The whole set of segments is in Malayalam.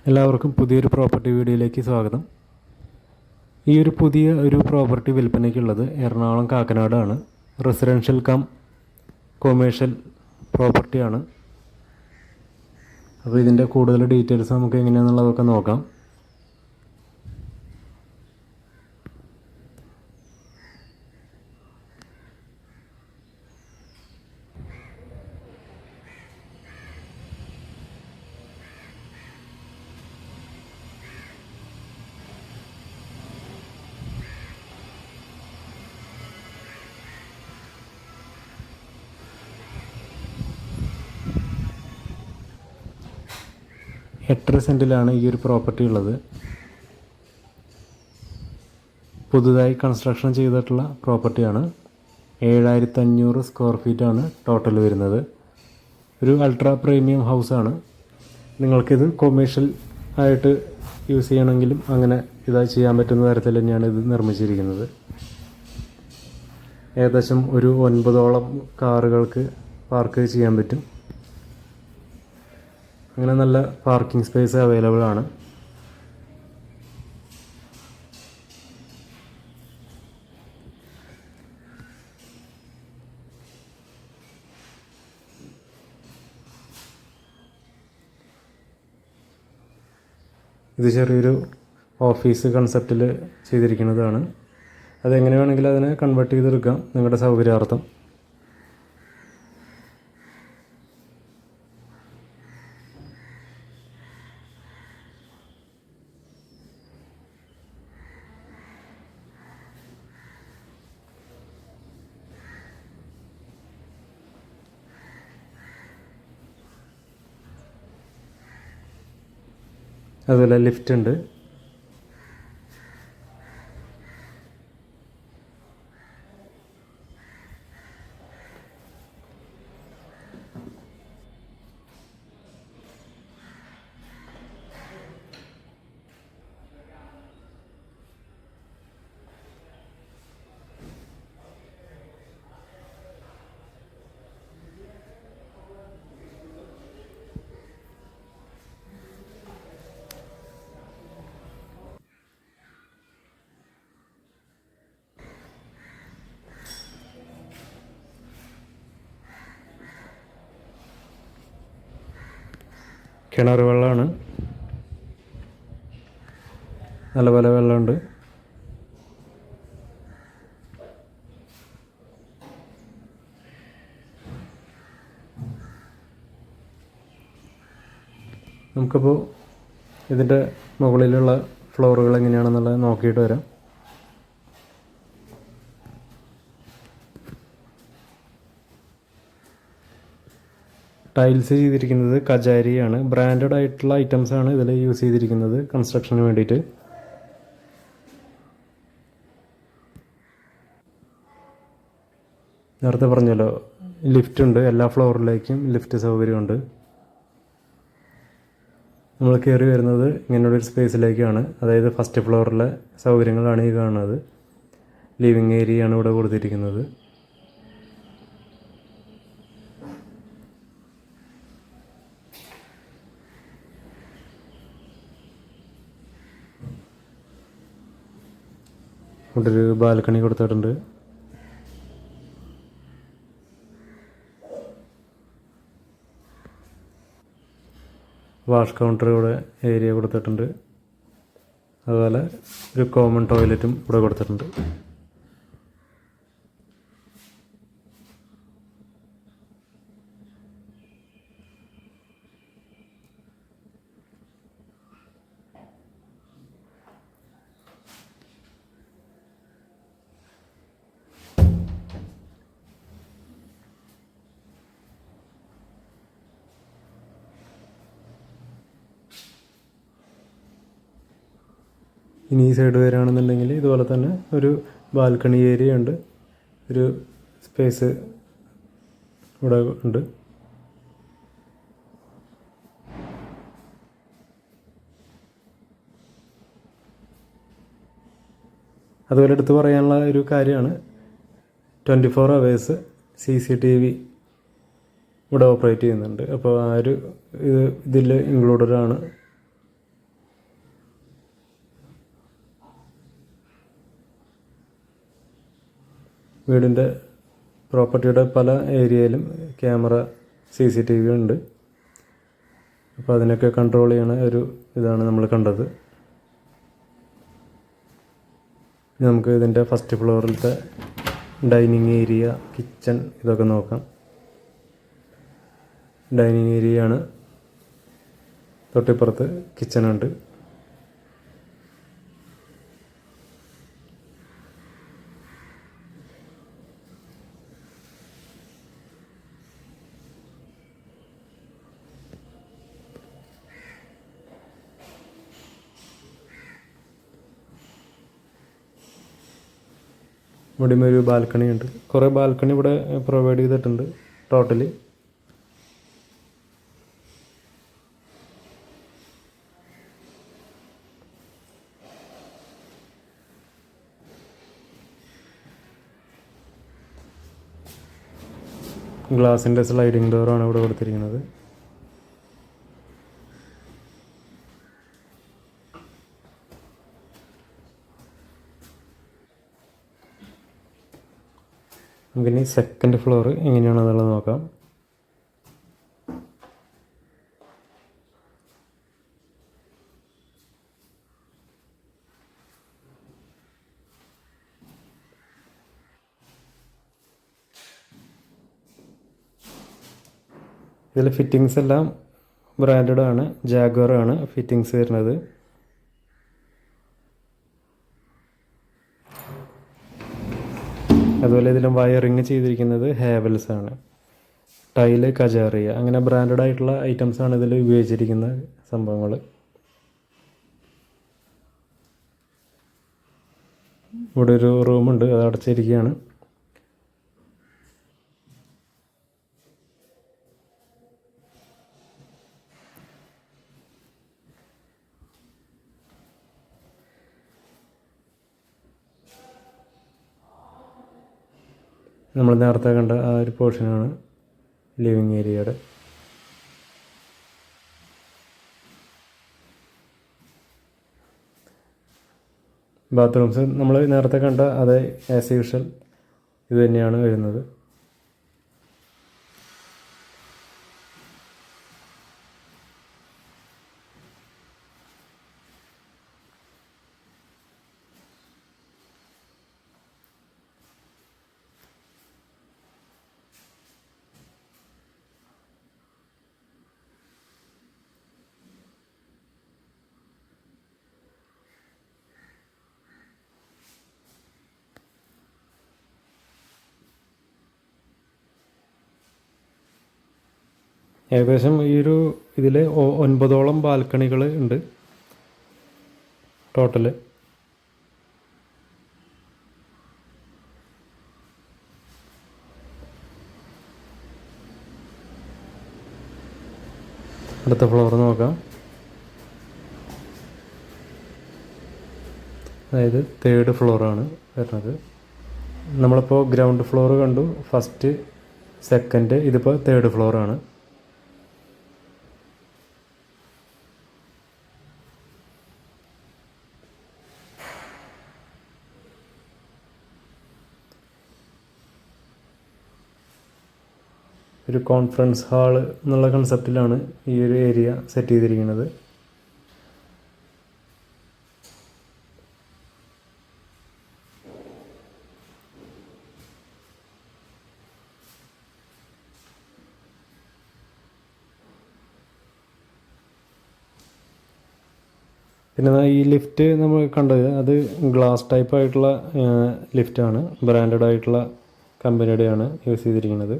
എല്ലാവർക്കും പുതിയൊരു പ്രോപ്പർട്ടി വീഡിയോയിലേക്ക് സ്വാഗതം. ഈ പുതിയ പ്രോപ്പർട്ടി വിൽപ്പനയ്ക്കുള്ളത് എറണാകുളം കാക്കനാടാണ്. റെസിഡൻഷ്യൽ കം കൊമേഴ്ഷ്യൽ പ്രോപ്പർട്ടിയാണ്. അപ്പോൾ ഇതിൻ്റെ കൂടുതൽ ഡീറ്റെയിൽസ് നമുക്ക് എങ്ങനെയാണെന്നുള്ളതൊക്കെ നോക്കാം. എട്ടര സെൻറ്റിലാണ് ഈ പ്രോപ്പർട്ടി ഉള്ളത്. പുതുതായി കൺസ്ട്രക്ഷൻ ചെയ്തിട്ടുള്ള പ്രോപ്പർട്ടിയാണ്. 7500 സ്ക്വയർ ഫീറ്റാണ് ടോട്ടൽ വരുന്നത്. ഒരു അൾട്രാ പ്രീമിയം ഹൗസാണ്. നിങ്ങൾക്കിത് കൊമേഴ്ഷ്യൽ ആയിട്ട് യൂസ് ചെയ്യണമെങ്കിലും അങ്ങനെ ഇതായി ചെയ്യാൻ പറ്റുന്ന തരത്തിൽ തന്നെയാണ് ഇത് നിർമ്മിച്ചിരിക്കുന്നത്. ഏകദേശം 9ഓളം കാറുകൾക്ക് പാർക്ക് ചെയ്യാൻ പറ്റും. അങ്ങനെ നല്ല പാർക്കിംഗ് സ്പേസ് അവൈലബിൾ ആണ്. ഇത് ചെറിയൊരു ഓഫീസ് കൺസെപ്റ്റിൽ ചെയ്തിരിക്കുന്നതാണ്. അതെങ്ങനെ വേണമെങ്കിലും അതിനെ കൺവേർട്ട് ചെയ്തെടുക്കാം നിങ്ങളുടെ സൗകര്യാർത്ഥം. അതുപോലെ ലിഫ്റ്റ് ഉണ്ട്. കിണർ വെള്ളമാണ്. നല്ലപോലെ വെള്ളമുണ്ട്. നമുക്കിപ്പോൾ ഇതിൻ്റെ മുകളിലുള്ള ഫ്ലോറുകൾ എങ്ങനെയാണെന്നുള്ളത് നോക്കിയിട്ട് വരാം. ടൈൽസ് ചെയ്തിരിക്കുന്നത് കജാരിയാണ്. ബ്രാൻഡഡ് ആയിട്ടുള്ള ഐറ്റംസാണ് ഇതിൽ യൂസ് ചെയ്തിരിക്കുന്നത് കൺസ്ട്രക്ഷന് വേണ്ടിയിട്ട്. നേരത്തെ പറഞ്ഞല്ലോ, ലിഫ്റ്റ് ഉണ്ട്. എല്ലാ ഫ്ലോറിലേക്കും ലിഫ്റ്റ് സൗകര്യമുണ്ട്. നമ്മൾ കയറി വരുന്നത് ഇങ്ങനെയുള്ളൊരു സ്പേസിലേക്കാണ്. അതായത് ഫസ്റ്റ് ഫ്ലോറിലെ സൗകര്യങ്ങളാണ് ഈ കാണുന്നത്. ലിവിങ് ഏരിയയാണ് ഇവിടെ കൊടുത്തിരിക്കുന്നത്. ഇവിടെ ഒരു ബാൽക്കണി കൊടുത്തിട്ടുണ്ട്. വാഷ് കൗണ്ടർ ഇവിടെ ഏരിയ കൊടുത്തിട്ടുണ്ട്. അതുപോലെ ഒരു കോമൺ ടോയ്ലറ്റും ഇവിടെ കൊടുത്തിട്ടുണ്ട്. ഇനി ഈ സൈഡ് വരികയാണെന്നുണ്ടെങ്കിൽ ഇതുപോലെ തന്നെ ഒരു ബാൽക്കണി ഏരിയ ഉണ്ട്. ഒരു സ്പേസ് ഇവിടെ ഉണ്ട്. അതുപോലെ എടുത്ത് പറയാനുള്ള ഒരു കാര്യമാണ് 24 hours CCTV ഇവിടെ ഓപ്പറേറ്റ് ചെയ്യുന്നുണ്ട്. അപ്പോൾ ആ ഒരു ഇതിൽ ഇൻക്ലൂഡഡ് ആണ്. വീടിൻ്റെ പ്രോപ്പർട്ടിയുടെ പല ഏരിയയിലും ക്യാമറ CCTV ഉണ്ട്. അപ്പോൾ അതിനൊക്കെ കൺട്രോൾ ചെയ്യണ ഒരു ഇതാണ് നമ്മൾ കണ്ടത്. നമുക്ക് ഇതിൻ്റെ ഫസ്റ്റ് ഫ്ലോറിലത്തെ ഡൈനിങ് ഏരിയ, കിച്ചൺ ഇതൊക്കെ നോക്കാം. ഡൈനിങ് ഏരിയയാണ്, തൊട്ടിപ്പുറത്ത് കിച്ചണുണ്ട്. ഇവിടെയും ഒരു ബാൽക്കണി ഉണ്ട്. കുറേ ബാൽക്കണി ഇവിടെ പ്രൊവൈഡ് ചെയ്തിട്ടുണ്ട് ടോട്ടലി. ഗ്ലാസിൻ്റെ സ്ലൈഡിങ് ഡോറാണ് ഇവിടെ കൊടുത്തിരിക്കുന്നത്. നമുക്കിനി സെക്കൻഡ് ഫ്ലോർ എങ്ങനെയാണെന്നുള്ളത് നോക്കാം. ഇതിൽ ഫിറ്റിങ്സ് എല്ലാം ബ്രാൻഡഡ് ആണ്. ജാഗ്വർ ആണ് ഫിറ്റിങ്സ് വരുന്നത്. അതുപോലെ ഇതിലും വയറിങ് ചെയ്തിരിക്കുന്നത് ഹാവൽസ് ആണ്. ടൈല് കജാറിയ, അങ്ങനെ ബ്രാൻഡഡ് ആയിട്ടുള്ള ഐറ്റംസ് ആണ് ഇതിൽ ഉപയോഗിച്ചിരിക്കുന്ന സംഭവങ്ങൾ. ഇവിടെ ഒരു റൂമുണ്ട്, അത് അടച്ചിരിക്കുകയാണ്. നമ്മൾ നേരത്തെ കണ്ട ആ ഒരു പോർഷനാണ് ലിവിങ് ഏരിയയുടെ. ബാത്റൂംസ് നമ്മൾ നേരത്തെ കണ്ട അതേ ആസ് യൂഷ്വൽ ഇത് തന്നെയാണ് വരുന്നത്. ഏകദേശം ഈ ഒരു ഇതിൽ 9ഓളം ബാൽക്കണികൾ ഉണ്ട് ടോട്ടല്. അടുത്ത ഫ്ലോർ നോക്കാം. അതായത് 3rd ഫ്ലോറാണ് വരുന്നത്. നമ്മളിപ്പോൾ ഗ്രൗണ്ട് ഫ്ലോർ കണ്ടു, ഫസ്റ്റ്, സെക്കൻഡ്, ഇതിപ്പോൾ 3rd ഫ്ലോറാണ്. ഒരു കോൺഫറൻസ് ഹാള് എന്നുള്ള കൺസെപ്റ്റിലാണ് ഈ ഒരു ഏരിയ സെറ്റ് ചെയ്തിരിക്കുന്നത്. പിന്നെ ഈ ലിഫ്റ്റ് നമ്മൾ കണ്ടത് അത് ഗ്ലാസ് ടൈപ്പ് ആയിട്ടുള്ള ലിഫ്റ്റാണ്. ബ്രാൻഡഡ് ആയിട്ടുള്ള കമ്പനിയുടെയാണ് യൂസ് ചെയ്തിരിക്കുന്നത്.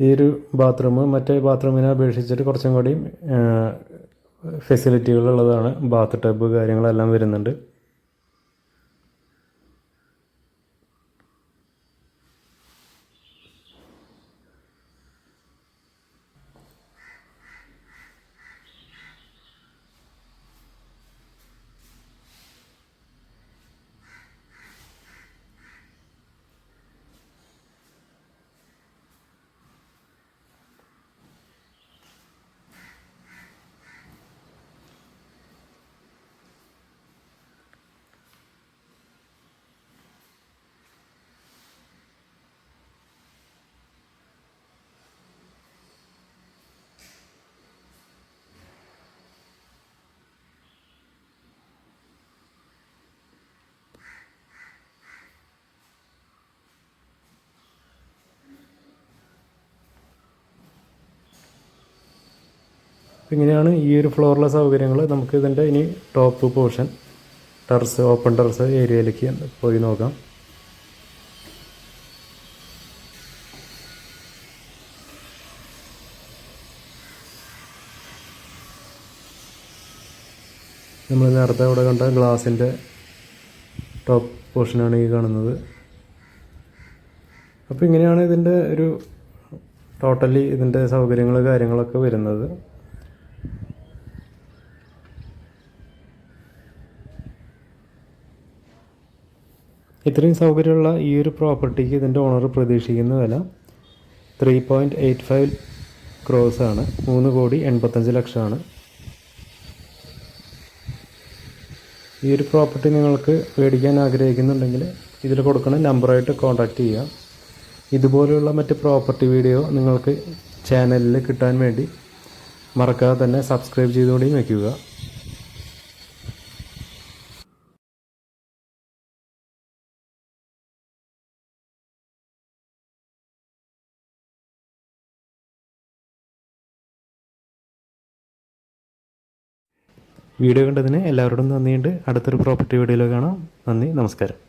ഈ ഒരു ബാത്റൂം മറ്റേ ബാത്റൂമിനെ അപേക്ഷിച്ചിട്ട് കുറച്ചും കൂടി ഫെസിലിറ്റികളുള്ളതാണ്. ബാത്ത് ടബ് കാര്യങ്ങളെല്ലാം വരുന്നുണ്ട്. ഇങ്ങനെയാണ് ഈ ഒരു ഫ്ലോറിലെ സൗകര്യങ്ങൾ. നമുക്ക് ഇതിൻ്റെ ഇനി top portion terrace, open terrace ഏരിയയിലേക്ക് പോയി നോക്കാം. നമ്മൾ നേരത്തെ അവിടെ കണ്ട ഗ്ലാസിൻ്റെ ടോപ്പ് പോർഷനാണ് ഈ കാണുന്നത്. അപ്പോൾ ഇങ്ങനെയാണ് ഇതിൻ്റെ ഒരു ടോട്ടലി ഇതിൻ്റെ സൗകര്യങ്ങൾ കാര്യങ്ങളൊക്കെ വരുന്നത്. ഇത്രയും സൗകര്യമുള്ള ഈ ഒരു പ്രോപ്പർട്ടിക്ക് ഇതിൻ്റെ ഓണർ പ്രതീക്ഷിക്കുന്ന വില 3.85 crores ആണ്. 3,85,00,000. ഈ ഒരു പ്രോപ്പർട്ടി നിങ്ങൾക്ക് മേടിക്കാൻ ആഗ്രഹിക്കുന്നുണ്ടെങ്കിൽ ഇതിൽ കൊടുക്കുന്ന നമ്പറായിട്ട് കോൺടാക്റ്റ് ചെയ്യുക. ഇതുപോലെയുള്ള മറ്റ് പ്രോപ്പർട്ടി വീഡിയോ നിങ്ങൾക്ക് ചാനലിൽ കിട്ടാൻ വേണ്ടി മറക്കാതെ തന്നെ സബ്സ്ക്രൈബ് ചെയ്തുകൊണ്ടേയും വയ്ക്കുക. വീഡിയോ കണ്ടതിന് എല്ലാവരോടും നന്ദിയുണ്ട്. അടുത്തൊരു പ്രോപ്പർട്ടി വീഡിയോയിൽ കാണാം. നന്ദി, നമസ്കാരം.